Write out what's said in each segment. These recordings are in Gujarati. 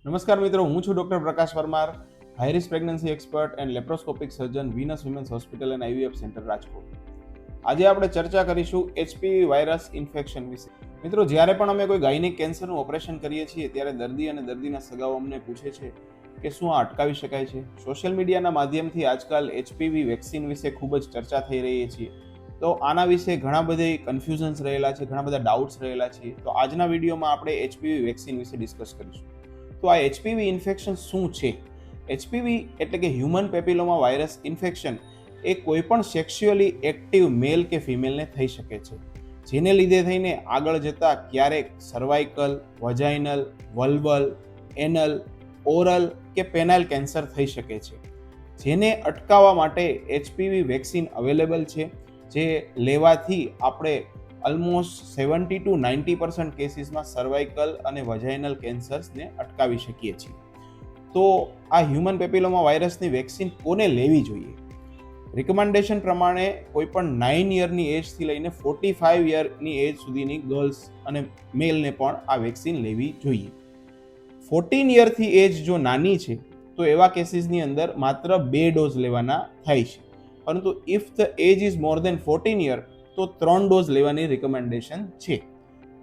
નમસ્કાર મિત્રો, હું છું doctor Prakash Parmar, high risk pregnancy expert and laparoscopic surgeon, Venus women's hospital and IVF centre Rajkot. આજે આપણે ચર્ચા કરીશું એચપીવી વાયરસ ઇન્ફેક્શન વિશે. મિત્રો, જ્યારે પણ અમે કોઈ ગાયનિક કેન્સરનું ઓપરેશન કરીએ છીએ ત્યારે દર્દી અને દર્દીના સગાઓ અમને પૂછે છે કે શું આ અટકાવી શકાય છે. સોશિયલ મીડિયાના માધ્યમથી આજકાલ એચપીવી વેક્સિન વિશે ખૂબ જ ચર્ચા થઈ રહી છે. તો આના વિશે ઘણા બધા કન્ફ્યુઝન્સ રહેલા છે, ઘણા બધા ડાઉટ્સ રહેલા છે. તો આજના વિડીયોમાં આપણે એચપીવી વેક્સિન વિશે ડિસ્કસ કરીશું. તો આ એચપીવી ઇન્ફેક્શન શું છે? એચપીવી એટલે કે હ્યુમન પેપિલોમા વાયરસ ઇન્ફેક્શન એ કોઈ પણ સેક્સ્યુઅલી એક્ટિવ મેલ કે ફિમેલને થઈ શકે છે, જેને લીધે થઈને આગળ જતા ક્યારેક સર્વાઇકલ, વજાઇનલ, વલ્વલ, એનલ, ઓરલ કે પેનાઇલ કેન્સર થઈ શકે છે. જેને અટકાવવા માટે એચપીવી વેક્સિન અવેલેબલ છે, જે લેવાથી આપણે ઓલમોસ્ટ 70 to 90% કેસીસમાં સર્વાઇકલ અને વજાઇનલ કેન્સર્સને અટકાવી શકીએ છીએ. તો આ હ્યુમન પેપિલોમા વાયરસની વેક્સિન કોને લેવી જોઈએ? રિકમેન્ડેશન પ્રમાણે કોઈ પણ 9 યરની એજથી લઈને 45 યરની એજ સુધીની ગર્લ્સ અને મેલને પણ આ વેક્સિન લેવી જોઈએ. 14 યરથી એજ જો નાની છે તો એવા કેસીસની અંદર માત્ર 2 ડોઝ લેવાના થાય છે. પરંતુ if the age is more than 14 year તો 3 ડોઝ લેવાની રિકમેન્ડેશન છે.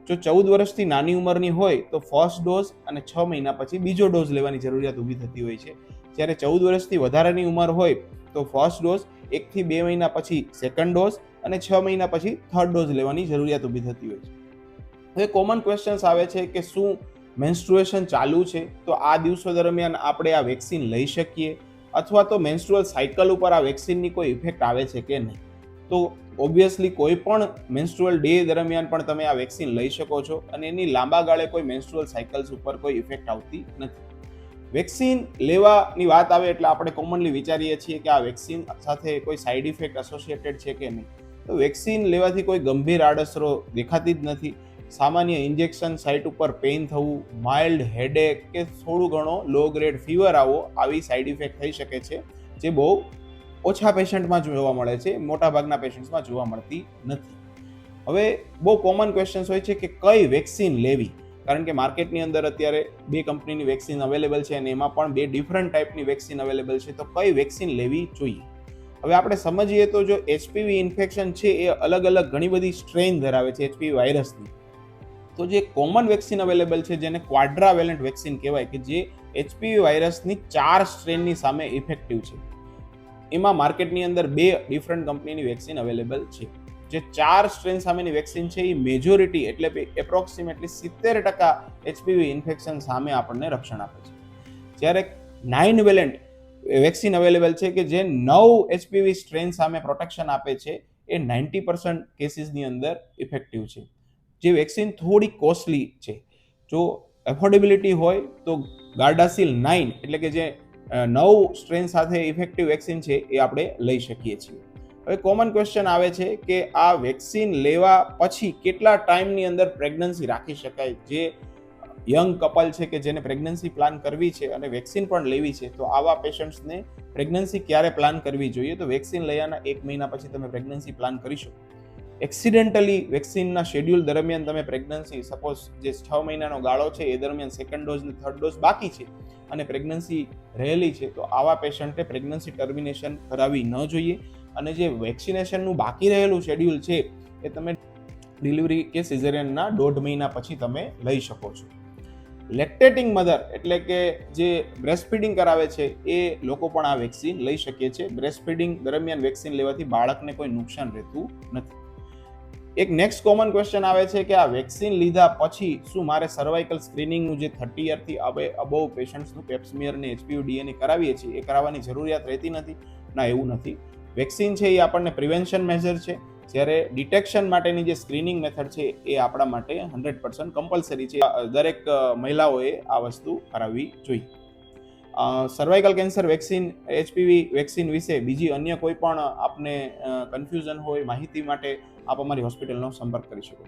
જો 14 વર્ષથી નાની ઉંમરની હોય તો ફર્સ્ટ ડોઝ અને 6 મહિના પછી બીજો ડોઝ લેવાની જરૂરિયાત ઊભી થતી હોય છે. જ્યારે 14 વર્ષથી વધારેની ઉંમર હોય તો ફર્સ્ટ ડોઝ, 1 થી 2 મહિના પછી સેકન્ડ ડોઝ અને 6 મહિના પછી થર્ડ ડોઝ લેવાની જરૂરિયાત ઊભી થતી હોય છે. હવે કોમન ક્વેશ્ચન્સ આવે છે કે શું મેન્સ્ટ્રુએશન ચાલુ છે તો આ દિવસો દરમિયાન આપણે આ વેક્સિન લઈ શકીએ, અથવા તો મેન્સ્ટ્રુઅલ સાયકલ ઉપર આ વેક્સિનની કોઈ ઇફેક્ટ આવે છે કે નહીં? તો ઓબ્વિયસલી કોઈ પણ મેન્સ્ટ્રુઅલ ડે દરમિયાન પણ તમે આ વેક્સિન લઈ શકો છો અને એની લાંબા ગાળે કોઈ મેન્સ્ટ્રુઅલ સાયકલ્સ ઉપર કોઈ ઇફેક્ટ આવતી નથી. વેક્સિન લેવાની વાત આવે એટલે આપણે કોમનલી વિચારીએ છીએ કે આ વેક્સિન સાથે કોઈ સાઇડ ઇફેક્ટ એસોસિએટેડ છે કે નહીં. તો વેક્સિન લેવાથી કોઈ ગંભીર આડઅસરો દેખાતી જ નથી. સામાન્ય ઇન્જેક્શન સાઇટ ઉપર પેઇન થવું, માઇલ્ડ હેડેક કે થોડું ઘણો લો ગ્રેડ ફીવર આવો, આવી સાઇડ ઇફેક્ટ થઈ શકે છે, જે બહુ ઓછા પેશન્ટમાં જોવા મળે છે, મોટાભાગના પેશન્ટ્સમાં જોવા મળતી નથી. હવે બહુ કોમન ક્વેશ્ચન્સ હોય છે કે કઈ વેક્સિન લેવી, કારણ કે માર્કેટની અંદર અત્યારે 2 કંપનીની વેક્સિન અવેલેબલ છે અને એમાં પણ 2 ડિફરન્ટ ટાઈપની વેક્સિન અવેલેબલ છે. તો કઈ વેક્સિન લેવી જોઈએ? હવે આપણે સમજીએ તો જો એચપીવી ઇન્ફેક્શન છે એ અલગ અલગ ઘણી બધી સ્ટ્રેન ધરાવે છે એચપીવી વાયરસની. તો જે કોમન વેક્સિન અવેલેબલ છે, જેને ક્વાડ્રાવેલન્ટ વેક્સિન કહેવાય, કે જે એચપીવી વાયરસની 4 સ્ટ્રેનની સામે ઇફેક્ટિવ છે. એમાં માર્કેટની અંદર 2 ડિફરન્ટ કંપનીની વેક્સિન અવેલેબલ છે. જે 4 સ્ટ્રેન સામેની વેક્સિન છે એ મેજોરિટી એટલે એપ્રોક્સિમેટલી 70% એચપીવી ઇન્ફેક્શન સામે આપણને રક્ષણ આપે છે. જ્યારે 9 વેલેન્ટ વેક્સિન અવેલેબલ છે કે જે 9 એચપીવી સ્ટ્રેન સામે પ્રોટેક્શન આપે છે, એ 90% કેસીસની અંદર ઇફેક્ટિવ છે. જે વેક્સિન થોડી કોસ્ટલી છે. જો એફોર્ડેબિલિટી હોય તો ગાર્ડાસિલ 9 એટલે કે જે 9 સ્ટ્રેન સાથે ઇફેક્ટિવ વેક્સિન છે એ આપણે લઈ શકીએ છીએ. હવે કોમન ક્વેશ્ચન આવે છે કે આ વેક્સિન લેવા પછી કેટલા ટાઈમની અંદર પ્રેગ્નન્સી રાખી શકાય? જે યંગ કપલ છે કે જેને પ્રેગ્નન્સી પ્લાન કરવી છે અને વેક્સિન પણ લેવી છે, તો આવા પેશન્ટ્સને પ્રેગ્નન્સી ક્યારે પ્લાન કરવી જોઈએ? તો વેક્સિન લયાના 1 મહિના પછી તમે પ્રેગ્નન્સી પ્લાન કરી શકો. એક્સિડેન્ટલી વેક્સિનના શેડ્યુલ દરમિયાન તમે પ્રેગ્નન્સી, સપોઝ જે 6 મહિનાનો ગાળો છે એ દરમિયાન સેકન્ડ ડોઝ અને થર્ડ ડોઝ બાકી છે અને પ્રેગ્નન્સી રહેલી છે, તો આવા પેશન્ટે પ્રેગ્નન્સી ટર્મિનેશન કરાવવી ન જોઈએ. અને જે વેક્સિનેશનનું બાકી રહેલું શેડ્યુલ છે એ તમે ડિલિવરી કે સિઝેરિયનના 1.5 મહિના પછી તમે લઈ શકો છો. લેક્ટેટિંગ મધર એટલે કે જે બ્રેસ્ટ ફીડિંગ કરાવે છે એ લોકો પણ આ વેક્સિન લઈ શકે છે. બ્રેસ્ટ ફીડિંગ દરમિયાન વેક્સિન લેવાથી બાળકને કોઈ નુકસાન રહેતું નથી. એક નેક્સ્ટ કોમન ક્વેશ્ચન આવે છે કે આ વેક્સિન લીધા પછી શું મારે સર્વાઇકલ સ્ક્રીનિંગનું જે 30 યરથી અબોવ પેશન્ટ્સનું પેપ્સમિયર અને એચપીવી ડીએનએ કરાવીએ છીએ એ કરાવવાની જરૂરિયાત રહેતી નથી. ના, એવું નથી. વેક્સિન છે એ આપણને પ્રિવેન્શન મેજર છે, જ્યારે ડિટેક્શન માટેની જે સ્ક્રીનિંગ મેથડ છે એ આપણા માટે 100% કમ્પલસરી છે. દરેક મહિલાઓએ આ વસ્તુ કરાવવી જોઈએ. Cervical cancer vaccine, HPV vaccine વિશે બીજી અન્ય કોઈ પણ આપને કન્ફ્યુઝન હોય, માહિતી માટે આપ અમારી હોસ્પિટલનો સંપર્ક કરી શકો.